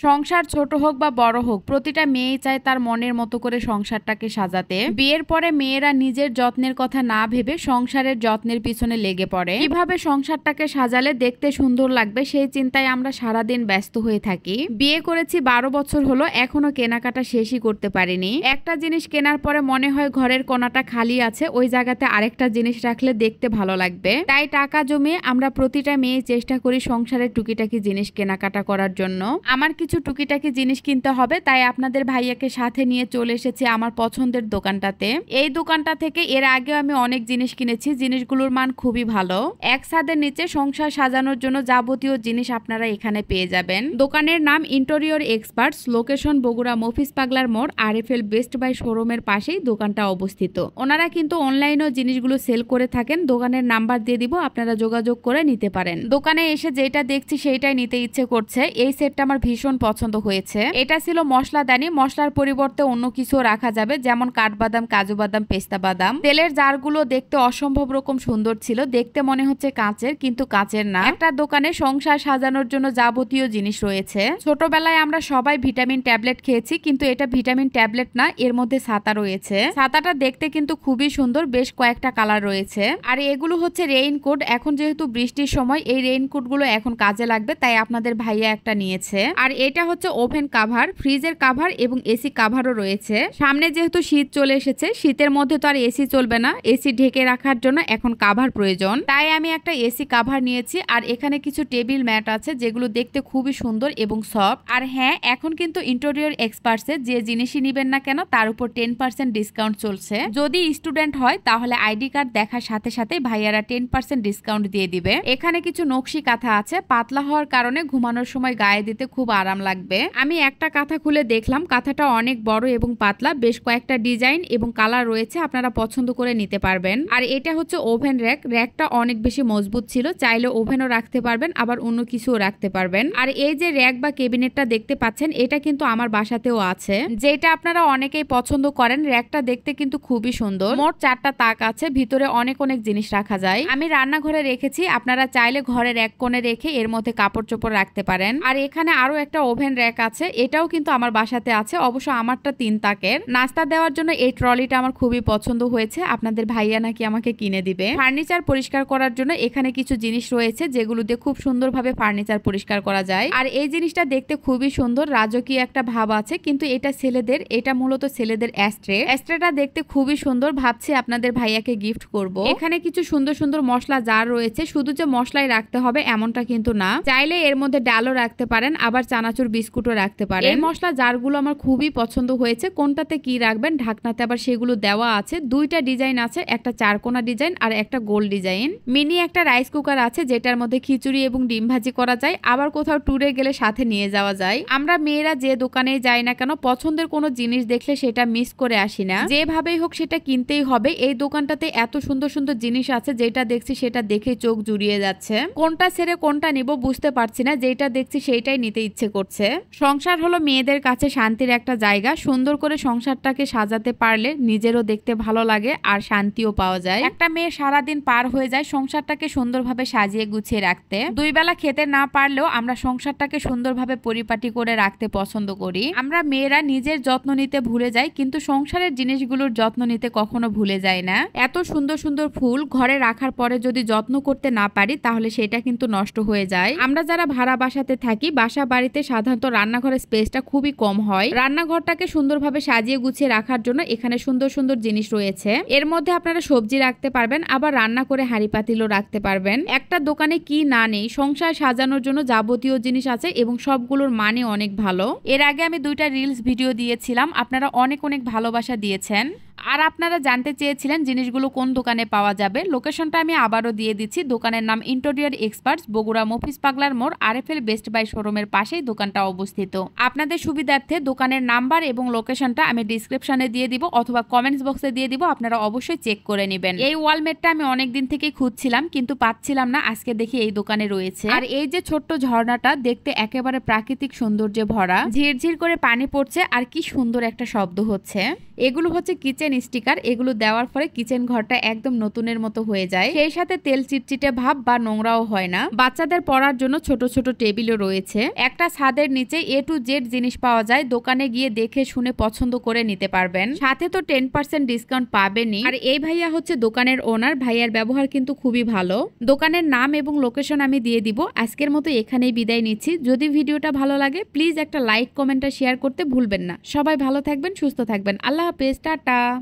সংসার ছোট হোক বা বড় হোক, প্রতিটা মেয়েই চায় তার মনের মতো করে সংসারটাকে সাজাতে। বিয়ের পরে মেয়েরা নিজের যত্নের কথা না ভেবে সংসারের যত্নের পিছনে লেগে পড়ে। কিভাবে সংসারটাকে সাজালে দেখতে সুন্দর লাগবে সেই চিন্তায় আমরা সারাদিন ব্যস্ত হয়ে থাকি। বিয়ে করেছি 12 বছর হলো, এখনো কেনাকাটা শেষই করতে পারিনি। একটা জিনিস কেনার পরে মনে হয় ঘরের কোণাটা খালি আছে, ওই জায়গাতে আরেকটা জিনিস রাখলে দেখতে ভালো লাগবে। তাই টাকা জমিয়ে আমরা প্রতিটা মেয়ে চেষ্টা করি সংসারের টুকিটাকি জিনিস কেনাকাটা করার জন্য। আমার কিছু টুকিটাকি জিনিস কিনতে হবে, তাই আপনাদের ভাইয়াকে সাথে নিয়ে চলে এসেছি আমার পছন্দের দোকানটাতে। এই দোকানটা থেকে এর আগেও আমি অনেক জিনিস কিনেছি, জিনিসগুলোর মান খুবই ভালো। এক ছাদের নিচে সংসার সাজানোর জন্য যাবতীয় জিনিস আপনারা এখানে পেয়ে যাবেন। দোকানের নাম interior experts, location Bogura Mofiz পাগলার মোড়, আরএফএল বেস্ট বাই শোরুমের পাশেই দোকানটা অবস্থিত। ওনারা কিন্তু অনলাইনেও জিনিসগুলো সেল করে থাকেন, দোকানের নাম্বার দিয়ে দিব, আপনারা যোগাযোগ করে নিতে পারেন। দোকানে এসে যেটা দেখছি সেইটাই নিতে ইচ্ছে করছে। এই সেটটা আমার ভীষণ পছন্দ হয়েছে। এটা ছিল মশলাদানি, মশলার পরিবর্তে অন্য কিছু রাখা যাবে, যেমন কাঠবাদাম, কাজু বাদাম, পেস্তা বাদাম। তেলের জারগুলো দেখতে অসম্ভব রকম সুন্দর ছিল, দেখতে মনে হচ্ছে কাঁচের, কিন্তু কাঁচের না। একটা দোকানে সংসার সাজানোর জন্য যাবতীয় জিনিস রয়েছে। ছোটবেলায় আমরা সবাই ভিটামিন ট্যাবলেট খেয়েছি, কিন্তু এটা ভিটামিন ট্যাবলেট না, এর মধ্যে ছাতা রয়েছে। ছাতাটা দেখতে কিন্তু খুবই সুন্দর, বেশ কয়েকটা কালার রয়েছে। আর এগুলো হচ্ছে রেইনকোট। এখন যেহেতু বৃষ্টির সময়, এই রেইনকোট গুলো এখন কাজে লাগবে, তাই আপনাদের ভাইয়া একটা নিয়েছে। আর এটা হচ্ছে ওভেন কাভার, ফ্রিজের কাভার এবং এসি কাভারও রয়েছে। সামনে যেহেতু শীত চলে এসেছে, শীতের মধ্যে তো আর এসি চলবে না, এসি ঢেকে রাখার জন্য এখন কাভার প্রয়োজন, তাই আমি একটা এসি কাভার নিয়েছি। আর এখানে কিছু টেবিল ম্যাট আছে, যেগুলো দেখতে খুবই সুন্দর এবং সফট। আর হ্যাঁ, এখন কিন্তু ইন্টেরিয়র এক্সপার্টসে যে জিনিসই নিবেন না কেন তার উপর 10% ডিসকাউন্ট চলছে। যদি স্টুডেন্ট হয় তাহলে আইডি কার্ড দেখার সাথে সাথে ভাইয়ারা 10% ডিসকাউন্ট দিয়ে দিবে। এখানে কিছু নকশি কাঁথা আছে, পাতলা হওয়ার কারণে ঘুমানোর সময় গায়ে দিতে খুব আরাম লাগবে। আমি একটা কাঁথা খুলে দেখলাম, কাঁথাটা অনেক বড় এবং পাতলা, বেশ কয়েকটা ডিজাইন এবং কালার রয়েছে, আপনারা পছন্দ করে নিতে পারবেন। আর এটা হচ্ছে ওভেন র্যাক, র্যাকটা অনেক বেশি মজবুত ছিল, চাইলে ওভেনও রাখতে পারবেন, আবার অন্য কিছুও রাখতে পারবেন। আর এই যে র্যাক বা কেবিনেটটা দেখতে পাচ্ছেন, এটা কিন্তু আমার বাসাতেও আছে, যেটা আপনারা অনেকেই পছন্দ করেন। র্যাকটা দেখতে কিন্তু খুবই সুন্দর। মোট 4টা তাক আছে, ভিতরে অনেক অনেক জিনিস রাখা যায়। আমি রান্নাঘরে রেখেছি, আপনারা চাইলে ঘরের এক কোণে রেখে এর মধ্যে কাপড় চোপড় রাখতে পারেন। আর এখানে আরো একটা ওভেন র্যাক আছে, এটাও কিন্তু আমার বাসাতে আছে, অবশ্য আমারটা 3 তাকের। নাস্তা দেওয়ার জন্য এই ট্রলিটা আমার খুবই পছন্দ হয়েছে, আপনাদের ভাইয়া নাকি আমাকে কিনে দিবে। ফার্নিচার পরিষ্কার করার জন্য এখানে কিছু জিনিস রয়েছে, যেগুলো দিয়ে খুব সুন্দরভাবে ফার্নিচার পরিষ্কার করা যায়। আর এই জিনিসটা দেখতে খুবই সুন্দর, রাজকীয় একটা ভাব আছে, কিন্তু এটা ছেলেদের, এটা মূলত ছেলেদের অ্যাস্ট্রেটা দেখতে খুবই সুন্দর, ভাবছি আপনাদের ভাইয়াকে গিফট করব। এখানে কিছু সুন্দর সুন্দর মশলা জার রয়েছে, শুধু যে মশলাই রাখতে হবে এমনটা কিন্তু না, চাইলে এর মধ্যে ডালও রাখতে পারেন, আবার চানাচুর বিস্কুটও রাখতে পারেন। এই মশলা জারগুলো আমার খুবই পছন্দ হয়েছে, কোনটাতে কি রাখবেন ঢাকনাতে আবার সেগুলো দেওয়া আছে। 2টা ডিজাইন আছে, একটা 4 কোণা ডিজাইন আর একটা গোল ডিজাইন। মিনি একটা রাইস কুকার আছে, যেটার মধ্যে খিচুড়ি এবং ডিম ভাজি করা যায়, আবার কোথাও ট্যুরে গেলে সাথে নিয়ে যাওয়া যায়। আমরা মেয়েরা যে দোকানে যাই না কেন, পছন্দের কোনো জিনিস দেখলে সেটা মিস করে আসি না, যেভাবেই হোক সেটা কিনতেই হবে। এই দোকানটাতে এত সুন্দর সুন্দর জিনিস আছে, যেটা দেখছি সেটা দেখে চোখ জুড়িয়ে যাচ্ছে, কোনটা ছেড়ে কোনটা নিব বুঝতে পারছি না, যেটা দেখছি সেইটাই নিতে ইচ্ছে করছে। সংসার হলো মেয়েদের কাছে শান্তির একটা জায়গা, সুন্দর করে সংসারটাকে সাজাতে পারলে নিজেরও দেখতে ভালো লাগে আর শান্তিও পাওয়া যায়। একটা মেয়ে সারাদিন পার হয়ে যায় সংসারটাকে সুন্দরভাবে সাজিয়ে গুছিয়ে রাখতে। 2 বেলা খেতে না পারলেও আমরা সংসারটাকে সুন্দরভাবে পরিপাটি করে রাখতে পছন্দ করি। আমরা মেয়েরা নিজের যত্ন নিতে ভুলে যাই, কিন্তু সংসারের জিনিসগুলোর যত্ন নিতে কখনো ভুলে যায় না। এত সুন্দর সুন্দর ফুল ঘরে রাখার পরে যদি যত্ন করতে না পারি, তাহলে সেটা কিন্তু নষ্ট হয়ে যায়। আমরা যারা ভাড়া বাসাতে থাকি, বাসা বাড়িতে সাধারণত রান্নাঘরের স্পেসটা খুবই কম হয়। রান্নাঘরটাকে সুন্দরভাবে সাজিয়ে গুছিয়ে রাখার জন্য এখানে সুন্দর সুন্দর জিনিস রয়েছে। এর মধ্যে আপনারা সবজি রাখতে পারবেন, আবার রান্না করে হাঁড়ি পাতিলও রাখতে পারবেন। একটা দোকানে কি না নেই, সংসার সাজানোর জন্য যাবতীয় জিনিস আছে এবং সবগুলোর মানে অনেক ভালো। এর আগে আমি 2টা রিলস ভিডিও দিয়েছিলাম, আপনারা অনেক অনেক ভালোবাসা দিয়েছেন। আর আপনারা জানতে চেয়েছিলেন জিনিসগুলো কোন দোকানে পাওয়া যাবে। লোকেশনটা আমি আবারও দিয়ে দিচ্ছি, দোকানের নাম ইন্টেরিয়র এক্সপার্টস, বগুড়া মফিজ পাগলার মোড়, আরএফএল বেস্ট বাই শোরুমের পাশেই দোকানটা অবস্থিত। আপনাদের সুবিধার্থে দোকানের নাম্বার এবং লোকেশনটা আমি ডিসক্রিপশনে দিয়ে দিব অথবা কমেন্টস বক্সে দিয়ে দিব, আপনারা অবশ্যই চেক করে নেবেন। এই ওয়ালমেটটা আমি অনেক দিন থেকে খুঁজছিলাম, কিন্তু পাচ্ছিলাম না, আজকে দেখি এই দোকানে রয়েছে। আর এই যে ছোট্ট ঝর্ণাটা দেখতে একেবারে প্রাকৃতিক সৌন্দর্যে ভরা, ঝিরঝির করে পানি পড়ছে আর কি সুন্দর একটা শব্দ হচ্ছে। এগুলো হচ্ছে কিচেন কিচেন স্টিকার, এগুলো দেওয়ার পরে কিচেন ঘরটা একদম নতুনের মতো হয়ে যায়। সেই সাথে তেল চিটচিটে ভাব বা নোংরাও হয় না। বাচ্চাদের পড়ার জন্য ছোট ছোট টেবিলও রয়েছে। একটা ছাদের নিচে A to Z জিনিস পাওয়া যায়। দোকানে গিয়ে দেখে শুনে পছন্দ করে নিতে পারবেন। সাথে তো 10% ডিসকাউন্ট পাবেনই। আর এই ভাইয়া হচ্ছে দোকানের ওনার। ভাইয়ার ব্যবহার কিন্তু খুবই ভালো। দোকানের নাম এবং লোকেশন আমি দিয়ে দিব। আজকের মতো এখানেই বিদায় নিচ্ছি। যদি ভিডিওটা ভালো লাগে প্লিজ একটা লাইক, কমেন্ট আর শেয়ার করতে ভুলবেন না। সবাই ভালো থাকবেন, সুস্থ থাকবেন। আল্লাহ হাফেজ, টাটা।